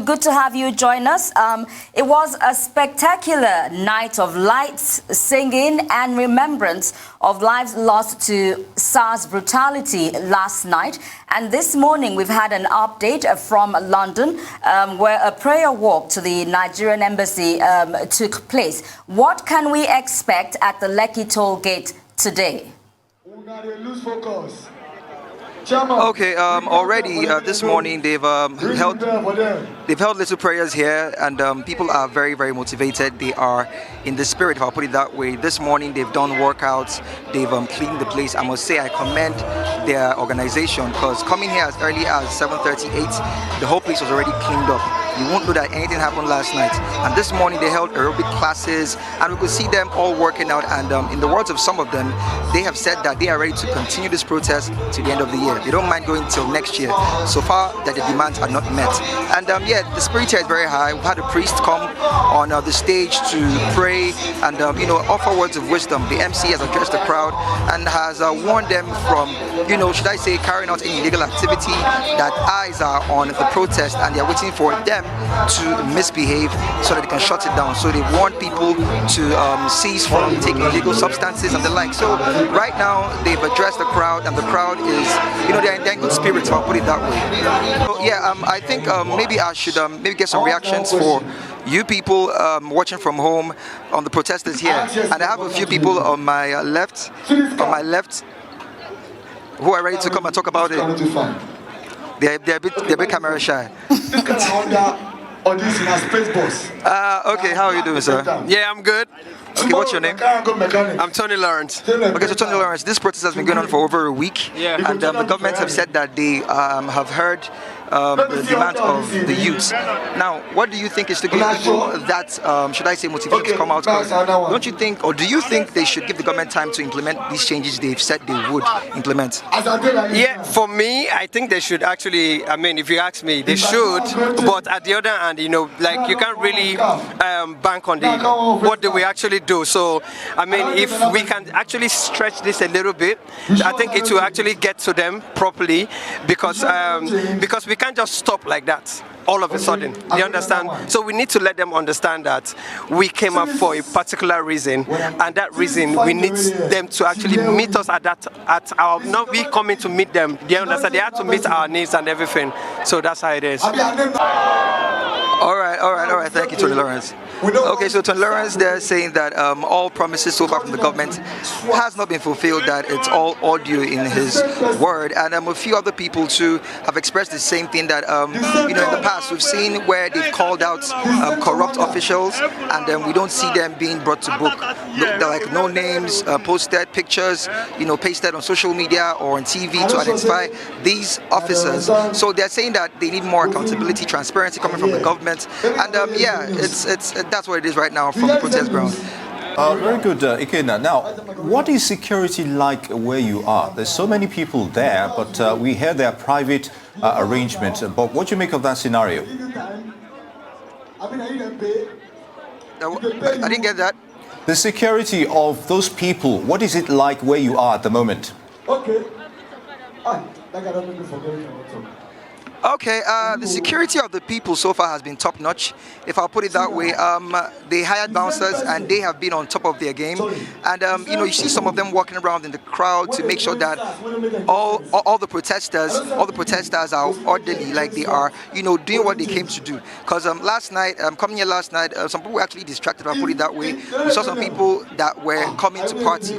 good to have you join us. It was a spectacular night of lights, singing, and remembrance of lives lost to SARS brutality last night. And this morning, we've had an update from London, where a prayer walk to the Nigerian embassy took place. What can we expect at the Lekki toll gate today? Lose focus. Okay, already this morning they've held little prayers here, and people are very, very motivated. They are in the spirit, if I'll put it that way. This morning they've done workouts, they've cleaned the place. I must say I commend their organization, because coming here as early as 7:38, the whole place was already cleaned up. You won't know that anything happened last night. And this morning they held aerobic classes, and we could see them all working out. And in the words of some of them, they have said that they are ready to continue this protest to the end of the year. They don't mind going till next year, so far that the demands are not met. And yeah, the spirit here is very high. We've had a priest come on the stage to pray and offer words of wisdom. The MC has addressed the crowd and has warned them from, should I say, carrying out any illegal activity, that eyes are on the protest and they are waiting for them to misbehave so that they can shut it down. So they want people to cease from taking illegal substances and the like. So right now they've addressed the crowd, and the crowd is, they're in good spirits, I'll put it that way. So yeah, I think maybe I should maybe get some reactions for you people watching from home on the protesters here. And I have a few people on my left, who are ready to come and talk about it. They're a bit camera shy. Okay, how are you doing, sir? Yeah, I'm good. Okay, what's your name? I'm Tony Lawrence. Okay, so Tony Lawrence, this protest has been going on for over a week, and the government have said that they have heard the demand of the youth. Now, what do you think is to give people that, should I say, motivation to come out? Don't you think, or do you think they should give the government time to implement these changes they've said they would implement? Yeah, for me, I think they should actually, if you ask me, they should, but at the other hand, like you can't really bank on what they will actually do. So, if we can actually stretch this a little bit, I think it will actually get to them properly, because we can't just stop like that all of a sudden. You understand? So we need to let them understand that we came up for a particular reason, and that reason we need them to actually meet us at our, not we coming to meet them. They understand? They have to meet our needs and everything. So that's how it is. All right. Thank you, Tony Lawrence. Okay, so Tony Lawrence, they're saying that all promises so far from the government has not been fulfilled, that it's all audio in his word. And a few other people too have expressed the same thing, that in the past we've seen where they've called out corrupt officials, and we don't see them being brought to book. They're like no names, posted pictures, pasted on social media or on TV to identify these officers. So they're saying that they need more accountability, transparency coming from the government, and yeah, that's what it is right now from the protest ground. Very good, Ikena. Now, what is security like where you are? There's so many people there, but we hear their private arrangement. But what do you make of that scenario? I didn't get that. The security of those people, what is it like where you are at the moment? Okay, the security of the people so far has been top-notch, if I'll put it that way. They hired bouncers, and they have been on top of their game. And you see some of them walking around in the crowd to make sure that all the protesters are orderly, like they are, doing what they came to do. Because last night, coming here last night, some people were actually distracted, if I'll put it that way. We saw some people that were coming to party.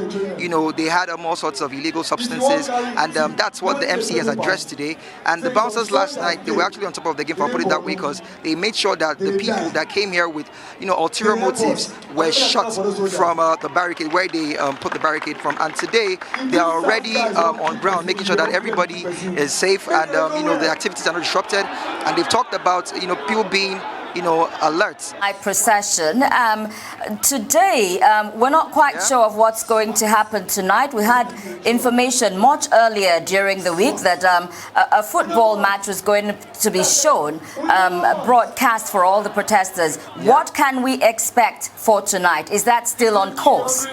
They had all sorts of illegal substances, and that's what the MC has addressed today. And the bouncers last night, they were actually on top of the game, if I put it that way, because they made sure that the people that came here with ulterior motives were shot from the barricade, where they put the barricade from. And today they are already on ground, making sure that everybody is safe, and the activities are not disrupted. And they've talked about people being alert. Procession. Today, we're not quite sure of what's going to happen tonight. We had information much earlier during the week that a football match was going to be shown, broadcast for all the protesters. What can we expect for tonight? Is that still on course?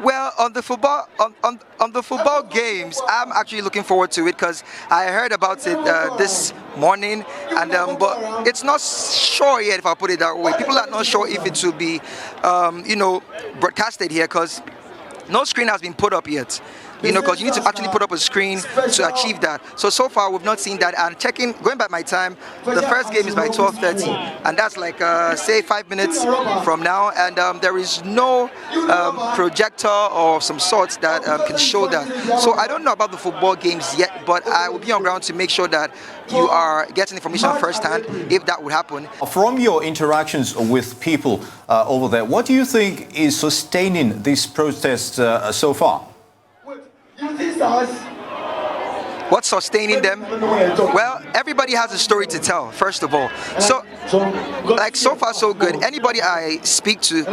Well, on the football games, I'm actually looking forward to it because I heard about it this morning, and but it's not sure yet, if I put it that way. People are not sure if it will be, broadcasted here because no screen has been put up yet. Because you need to actually put up a screen to achieve that. So far we've not seen that. And going by my time, the first game is by 12:30, and that's like say 5 minutes from now. And there is no projector or some sorts that can show that. So I don't know about the football games yet, but I will be on ground to make sure that you are getting information firsthand if that would happen. From your interactions with people over there, what do you think is sustaining these protests so far? What's sustaining them? Well, everybody has a story to tell, first of all. So far so good. Anybody I speak to,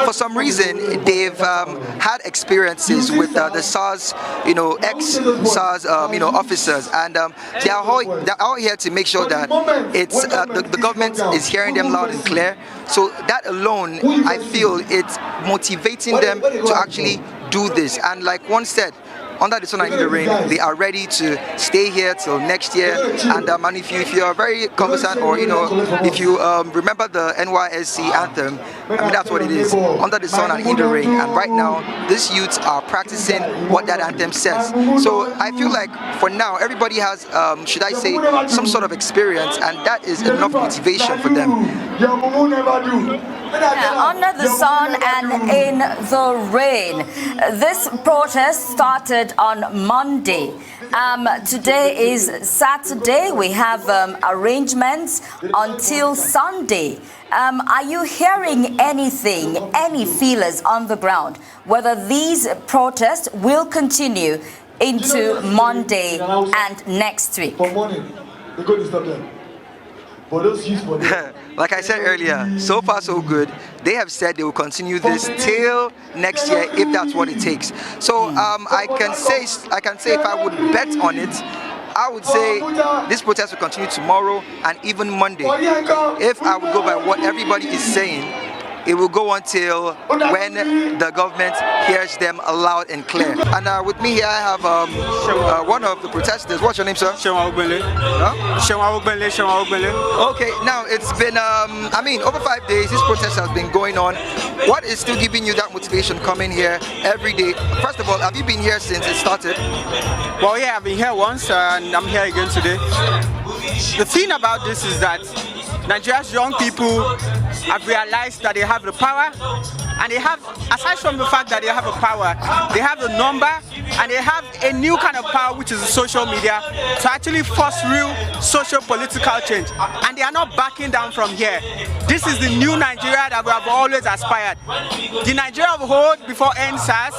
for some reason, they've had experiences with the SARS, ex-SARS, officers, and they're all here to make sure that it's the government is hearing them loud and clear. So that alone, I feel it's motivating them to actually do this. And like one said, under the sun and in the rain, they are ready to stay here till next year. And if you are very conversant, or if you remember the NYSC anthem, that's what it is, under the sun and in the rain. And right now, these youths are practicing what that anthem says. So I feel like for now, everybody has, should I say, some sort of experience, and that is enough motivation for them. Under the sun and in the rain. This protest started on Monday. Today is Saturday. We have arrangements until Sunday. Are you hearing anything, any feelers on the ground, whether these protests will continue into Monday and next week? Like I said earlier, so far so good. They have said they will continue this till next year if that's what it takes. So I can say if I would bet on it, I would say this protest will continue tomorrow and even Monday. If I would go by what everybody is saying, it will go until when the government hears them loud and clear. And with me here I have one of the protesters. What's your name, sir? Huh? Okay, now it's been, over 5 days this protest has been going on. What is still giving you that motivation coming here every day? First of all, have you been here since it started? Well, yeah, I've been here once and I'm here again today. The thing about this is that Nigeria's young people have realized that they have the power, and they have, aside from the fact that they have a power, they have the number, and they have a new kind of power, which is the social media, to actually force real social political change. And they are not backing down from here. This is the new Nigeria that we have always aspired. The Nigeria of old, before NSAS,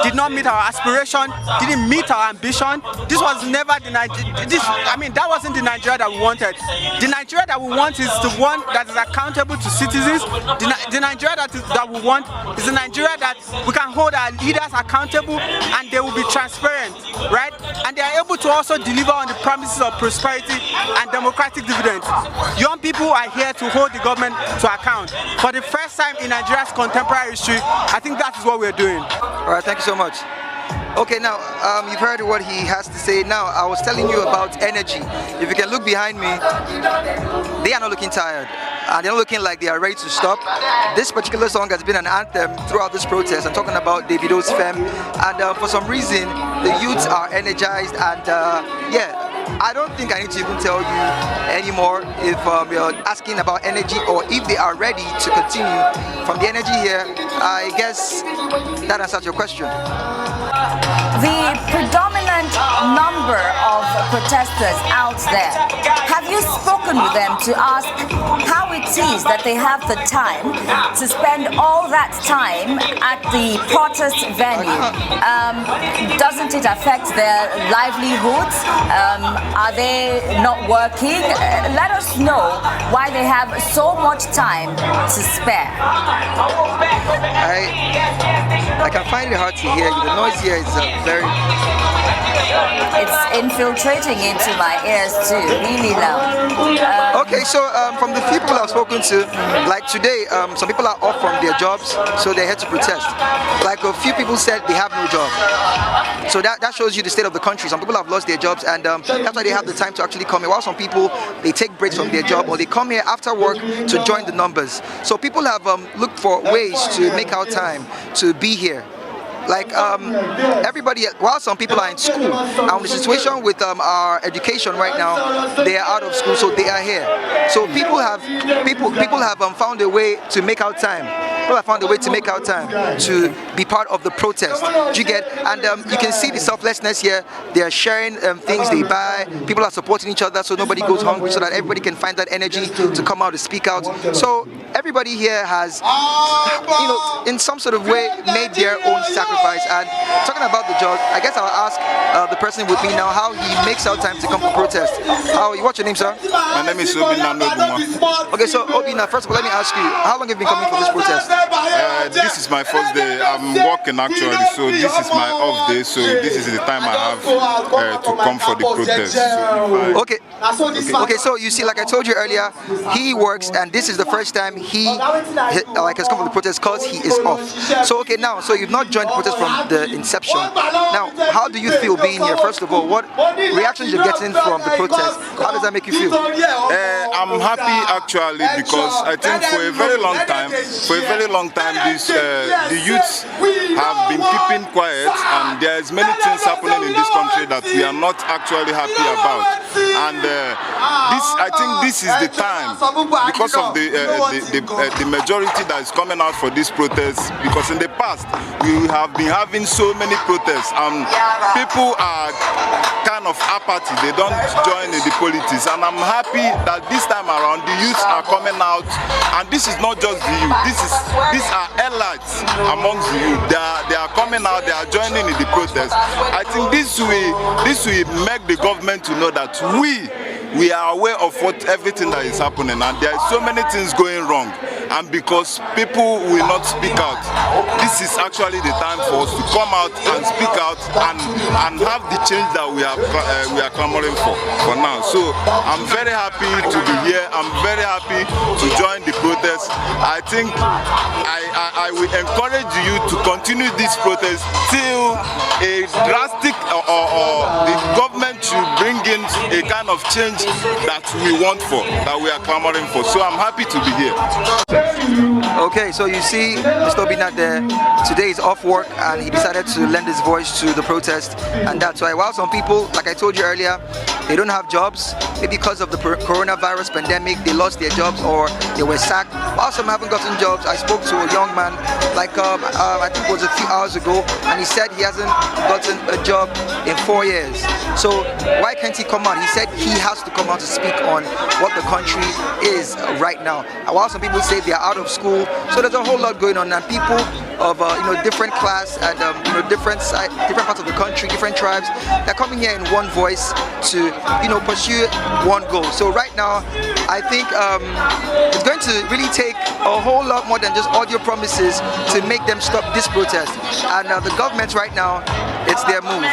did not meet our aspiration, didn't meet our ambition. This was never the Nigeria, that wasn't the Nigeria that we wanted. The Nigeria that we want is the one that is accountable to citizens. The Nigeria that we want is the Nigeria that we can hold our leaders accountable and they will be transparent, right? And they are able to also deliver on the promises of prosperity and democratic dividends. Young people are here to hold the government to account. For the first time in Nigeria's contemporary history, I think that is what we're doing. All right, thank you so much. Okay, now you've heard what he has to say. Now I was telling you about energy. If you can look behind me, they are not looking tired, and they're not looking like they are ready to stop. This particular song has been an anthem throughout this protest. I'm talking about Davido's Femme, and for some reason the youths are energized, and I don't think I need to even tell you anymore if you're asking about energy or if they are ready to continue. From the energy here, I guess that answers your question. The predominant number of protesters out there, have you spoken with them to ask how it is that they have the time to spend all that time at the protest venue? Doesn't it affect their livelihoods? Are they not working? Let us know why they have so much time to spare. I can find it hard to hear you. The noise here is very... It's infiltrating into my ears too, really loud. Okay, so from the few people I've spoken to, like today, some people are off from their jobs, so they had to protest. Like a few people said they have no job. So that shows you the state of the country. Some people have lost their jobs, and that's why they have the time to actually come here. While some people, they take breaks from their job, or they come here after work to join the numbers. So people have looked for ways to make out time to be here. Like everybody, while some people are in school, and the situation with our education right now, they are out of school, so they are here. So people have found a way to make out time. People have found a way to make out time to be part of the protest. Do you get? And you can see the selflessness here. They are sharing things they buy. People are supporting each other, so nobody goes hungry, so that everybody can find that energy to come out to speak out. So everybody here has, in some sort of way, made their own sacrifice. And talking about the job, I guess I'll ask the person with me now how he makes out time to come to protest. What's your name, sir? My name is Obina Nobuma. Okay, so Obina, first of all, let me ask you, how long have you been coming for this protest? This is my first day. I'm working actually, so this is my off day. So this is the time I have to come for the protest. Okay, so you see, like I told you earlier, he works, and this is the first time he has come for the protest because he is off. So okay, now, so you've not joined the protest from the inception. Now, how do you feel being here? First of all, what reactions you're getting from the protest? How does that make you feel? I'm happy actually, because I think for a very long time, the youths have been keeping quiet, and there's many things happening in this country that we are not actually happy about. And I think this is the time, because of the majority that is coming out for this protest. Because in the past we have been having so many protests, and people are kind of apathy. They don't join in the politics, and I'm happy that this time around the youths are coming out. And this is not just the youth. These are elites amongst the youth. They are coming out. They are joining in the protest. I think this will make the government to know that we are aware of everything that is happening, and there are so many things going wrong. And because people will not speak out, this is actually the time for us to come out and speak out and have the change that we are clamoring for now. So I'm very happy to be here. I'm very happy to join the protest. I think I will encourage you to continue this protest till a drastic or the government should bring in a kind of change that we want for, that we are clamoring for. So I'm happy to be here. Okay, so you see Mr. Obina there. Today is off work, and he decided to lend his voice to the protest, and that's why while some people, like I told you earlier, they don't have jobs, maybe because of the coronavirus pandemic, they lost their jobs or they were sacked. While some haven't gotten jobs, I spoke to a young man, like I think it was a few hours ago, and he said he hasn't gotten a job in 4 years. So why can't he come out? He said he has to come out to speak on what the country is right now. And while some people say they are out of school, so there's a whole lot going on, and people of different class and different parts of the country, different tribes, they're coming here in one voice to pursue one goal. So right now, I think it's going to really take a whole lot more than just audio promises to make them stop this protest. And the government right now, it's their move.